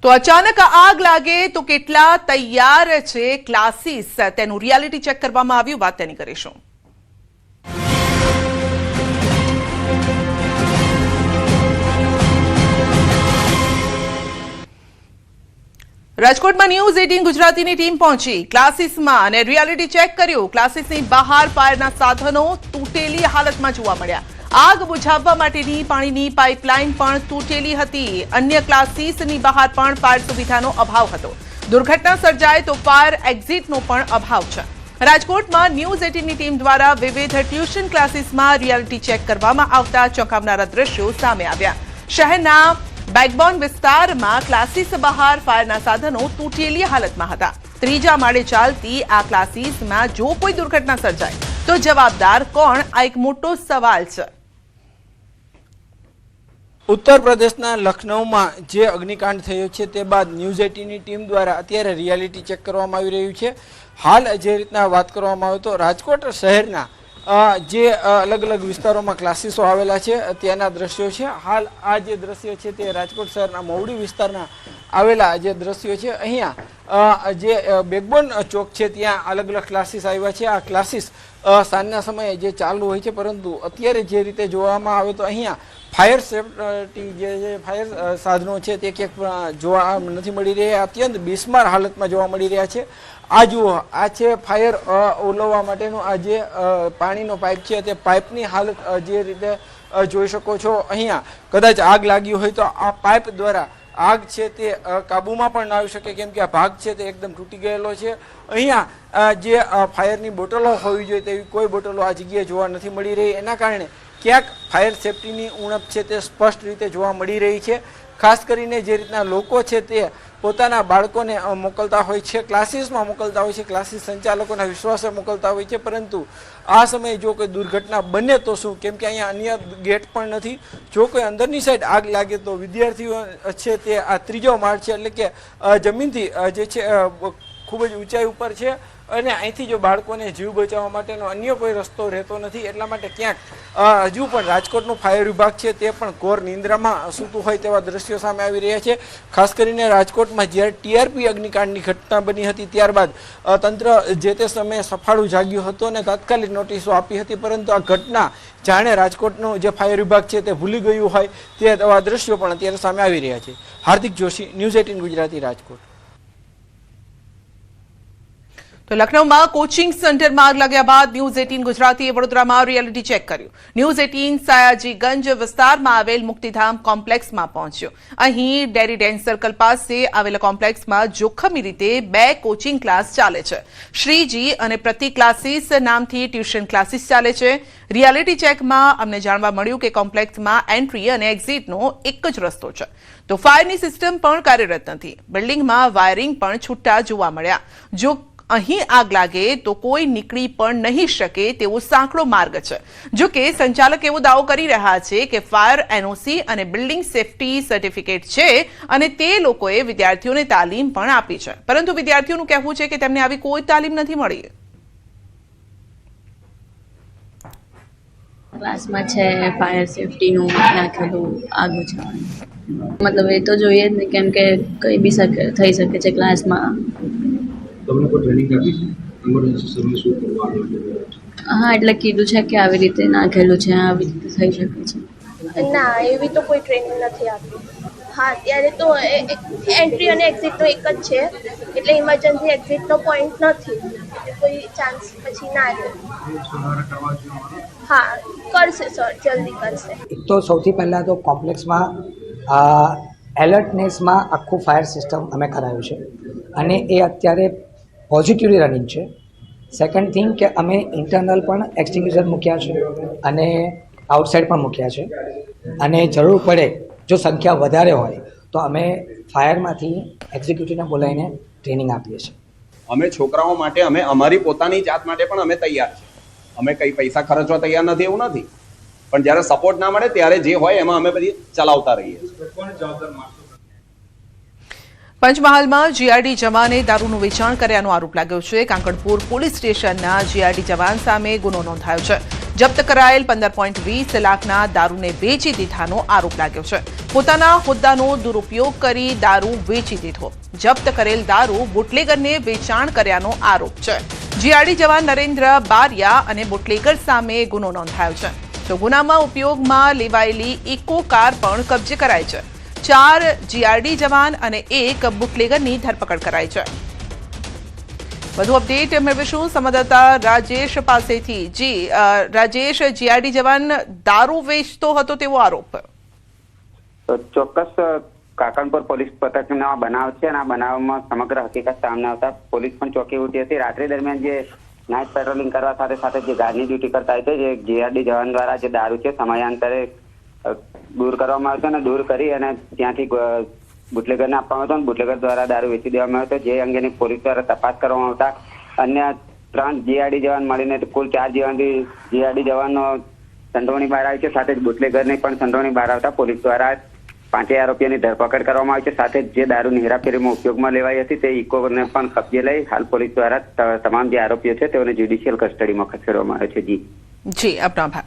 તો અચાનક આગ લાગે તો કેટલા તૈયાર છે ક્લાસીસ તેનું રિયાલિટી ચેક કરવામાં આવ્યું, વાત તેની કરીશું। રાજકોટમાં ન્યૂઝ 18 ગુજરાતીની ટીમ પહોંચી ક્લાસીસમાં અને રિયાલિટી ચેક કર્યું। ક્લાસીસની બહાર ફાયરના સાધનો તૂટેલી હાલતમાં જોવા મળ્યા। આગ બુઝાવવા માટેની પાણીની પાઇપલાઇન પણ તૂટેલી હતી। અન્ય ક્લાસીસની બહાર પણ ફાયર સુવિધાનો અભાવ હતો। દુર્ઘટના સર્જાય તો ફાયર એક્ઝિટનો પણ અભાવ છે। રાજકોટમાં ન્યૂઝ 18ની ટીમ દ્વારા વિવિધ ટ્યુશન ક્લાસીસમાં રિયાલિટી ચેક કરવામાં આવતા ચોંકાવનારા દ્રશ્યો સામે આવ્યા। શહેરના બેકબોન વિસ્તારમાં ક્લાસીસ બહાર ફાયરના સાધનો તૂટેલી હાલતમાં હતા। ત્રીજા માળે ચાલતી આ ક્લાસીસમાં જો કોઈ દુર્ઘટના સર્જાય તો જવાબદાર કોણ, આ એક મોટો સવાલ છે। उत्तर प्रदेशना लखनऊमां जे अग्निकांड थयो छे ते बाद न्यूज़ 18ની टीम द्वारा अत्यारे रियालिटी चेक करवामां आवी रह्युं छे। हाल जे रीतना वात करवामां आवे तो राजकोट शहेरना जे अलग अलग विस्तारोमां क्लासीसो आवेला छे त्याना दृश्यो छे। हाल आ जे दृश्यो छे ते राजकोट शहेरना मवडी विस्तारना आवेला जे दृश्यो छे। अहींया जे बेकबोन चौक छे त्यां अलग अलग क्लासीस आव्या छे। आ क्लासीस साँजना समये जे चालू होय छे, परंतु अत्यारे जे रीते जोवामां आवे तो अहींया फायर सेफ्टी जे फायर साधनों है ते क्यांक जोवा नथी मळी रह्या, अत्यंत बिस्मार हालत में जोवा मळी रह्या छे। आ जुओ आ छे फायर ओलववा माटेनो आ जे पाणीनो पाइप छे ते पाइपनी हालत जे रीते जोई शको छो। अहींया कदाच आग लागी होय तो आ पाइप द्वारा आग छे ते काबूमां पण न आवी शके, केम के आ भाग छे ते एकदम तूटी गयेलो छे। अहींया जे फायरनी बोटलो होवी जोईए तेवी कोई बोटलो आ जग्याए जोवा नथी मळी रही। एना कारणे क्यांक फायर सेफ्टीनी उणप छे ते स्पष्ट रीते जोवा मळी रही छे। खास करीने जे रीतना लोको छे ते पोताना बाळकोने मोकलता होय छे, क्लासीसमां मोकलता होय छे, क्लासीस संचालकोना विश्वासे मोकलता होय छे, परंतु आ समये जो कोई दुर्घटना बने तो शुं, केम के अहींया अन्य गेट पण नथी। जो कोई अंदरनी साइड आग लागे तो विद्यार्थीओ छे ते आ त्रीजो माळ छे એટલે કે જમીનથી જે છે ખૂબ જ ઊંચાઈ ઉપર છે અને અહીંથી જો બાળકોને જીવ બચાવવા માટેનો અન્ય કોઈ રસ્તો રહેતો નથી। એટલા માટે ક્યાંક હજુ પણ રાજકોટનું ફાયર વિભાગ છે તે પણ ઘોર નિંદ્રામાં સૂતું હોય તેવા દ્રશ્યો સામે આવી રહ્યા છે। ખાસ કરીને રાજકોટમાં જ્યારે ટીઆરપી અગ્નિકાંડની ઘટના બની હતી ત્યારબાદ તંત્ર જે તે સમયે સફાળું જાગ્યું હતું અને તાત્કાલિક નોટિસો આપી હતી, પરંતુ આ ઘટના જાણે રાજકોટનું જે ફાયર વિભાગ છે તે ભૂલી ગયું હોય તેવા દ્રશ્યો પણ અત્યારે સામે આવી રહ્યા છે। હાર્દિક જોશી, ન્યૂઝ 18 ગુજરાતી, રાજકોટ। તો લખનૌમાં કોચિંગ સેન્ટરમાં આગ લાગ્યા બાદ ન્યૂઝ 18 ગુજરાતીએ વડોદરામાં રિયાલિટી ચેક કર્યું। ન્યૂઝ 18 સયાજીગંજ વિસ્તારમાં આવેલ મુક્તિધામ કોમ્પ્લેક્સમાં પહોંચ્યો। અહીં ડેરી ડેન્સ સર્કલ પાસે આવેલા કોમ્પ્લેક્સમાં જોખમી રીતે 2 કોચિંગ ક્લાસ ચાલે છે। શ્રીજી અને પ્રતિ ક્લાસીસ નામથી ટ્યુશન ક્લાસીસ ચાલે છે। રિયાલિટી ચેકમાં અમને જાણવા મળ્યું કે કોમ્પ્લેક્સમાં એન્ટ્રી અને એક્ઝિટનો એક જ રસ્તો છે, તો ફાયરની સિસ્ટમ પણ કાર્યરત નથી। બિલ્ડિંગમાં વાયરિંગ પણ છૂટા જોવા મળ્યા। જો અહીં આગ લાગે તો કોઈ નીકળી પણ નહીં શકે તેવો સાંકડો માર્ગ છે। જો કે સંચાલક એવો દાવો કરી રહ્યા છે કે ફાયર એનઓસી અને બિલ્ડિંગ સેફટી સર્ટિફિકેટ છે અને તે લોકોએ વિદ્યાર્થીઓને તાલીમ પણ આપી છે, પરંતુ વિદ્યાર્થીઓનું કહેવું છે કે તેમને આવી કોઈ તાલીમ નથી મળી। ક્લાસમાં છે ફાયર સેફટીનું નાખેલું આગ બુઝાવવાનું, મતલબ એ તો જોઈએ જ ને, કેમ કે કંઈ બી થઈ શકે છે ક્લાસમાં। તમને કોઈ ટ્રેનિંગ આપી છે ઇમરજન્સી સમય શું કરવાનું? હા, એટલે કીધું છે કે આવી રીતે નાખેલું છે, આવી રીતે થઈ શકે છે। ના, એવી તો કોઈ ટ્રેનિંગ નથી આપી। હા, ત્યારે તો એન્ટ્રી અને એક્ઝિટનો એક જ છે, એટલે ઇમરજન્સી એક્ઝિટનો પોઈન્ટ નથી, એટલે કોઈ ચાન્સ પછી ના રહે। હા, કરશે સર, જલ્દી કરશે। એક તો સૌથી પહેલાં તો કોમ્પ્લેક્સમાં એલર્ટનેસમાં આખું ફાયર સિસ્ટમ અમે કરાવ્યું છે અને એ અત્યારે પોઝિટિવલી રનિંગ છે। સેકન્ડ થિંગ કે અમે ઇન્ટરનલ પણ એક્સટિંગ્યુશર મૂક્યા છે અને આઉટસાઇડ પણ મૂક્યા છે, અને જરૂર પડે જો સંખ્યા વધારે હોય તો અમે ફાયરમાંથી એક્ઝિક્યુટિવને બોલાવીને ટ્રેનિંગ આપીએ છીએ। અમે છોકરાઓ માટે અમે અમારી પોતાની જાત માટે પણ અમે તૈયાર છીએ। અમે કંઈ પૈસા ખર્ચવા તૈયાર નથી એવું નથી, પણ જ્યારે સપોર્ટ ના મળે ત્યારે જે હોય એમાં અમે પછી ચલાવતા રહીએ છીએ। પંચમહાલમાં જીઆરડી જવાને દારૂનું વેચાણ કર્યાનો આરોપ લાગ્યો છે। કાંકણપુર પોલીસ સ્ટેશનના જીઆરડી જવાન સામે ગુનો નોંધાયો છે। જપ્ત કરાયેલ 15.20 લાખના દારૂને વેચી દીધાનો આરોપ લાગ્યો છે. પોતાના હોદ્દાનો દુરુપયોગ કરી દારૂ વેચી દીધો. જપ્ત કરેલ દારૂ બુટલેગરને વેચાણ કર્યાનો આરોપ છે. જીઆરડી જવાન નરેન્દ્ર બારિયા અને બુટલેગર સામે ગુનો નોંધાયો છે. તો ગુનામાં ઉપયોગમાં લેવાયેલી ઇકો કાર પણ કબજે કરાઈ છે. 4 જીઆરડી જવાન અને 1 બુટલેગરની ધરપકડ કરાઈ છે. વધુ અપડેટ મેળવીશું સંવાદદાતા રાજેશ પાસેથી. જી રાજેશ, જીઆરડી જવાન દારૂ વેચતો હતો તેવો આરોપ. ચોક્કસ કાકણપુર પોલીસ પથકનો બનાવ છે અને આ બનાવમાં સમગ્ર હકીકત સામે આવતા પોલીસ પણ ચોંકી ઉઠી હતી. રાત્રિ દરમિયાન જે નાઇટ પેટ્રોલિંગ કરવા સાથે સાથે જે ગાર્ડની ડ્યુટી કરતા હતા, જે જીઆરડી જવાન દ્વારા જે દારૂ છે સમયાંતરે દૂર કરવામાં આવ્યો હતો અને દૂર કરી અને ત્યાંથી બુટલેગરને આપવામાં આવ્યો અને બુટલેગર દ્વારા દારૂ વેચી દેવામાં આવ્યો હતો. જે અંગેની પોલીસ દ્વારા તપાસ કરવામાં આવતા અન્ય 3 જીઆરડી જવાન મળીને કુલ 4 જીઆરડી જવાનનો સંડોવણી બહાર આવી છે. સાથે જ બુટલેગરની પણ સંડોવણી બહાર આવતા પોલીસ દ્વારા 5 આરોપીઓની ધરપકડ કરવામાં આવી છે. સાથે જ જે દારૂની હેરાફેરીમાં ઉપયોગમાં લેવાઈ હતી તે ઇકોને પણ કબજે લઈ હાલ પોલીસ દ્વારા તમામ જે આરોપીઓ છે તેઓને જ્યુડિશિયલ કસ્ટડીમાં ખસેડવામાં આવ્યો છે. જી આપનો આભાર.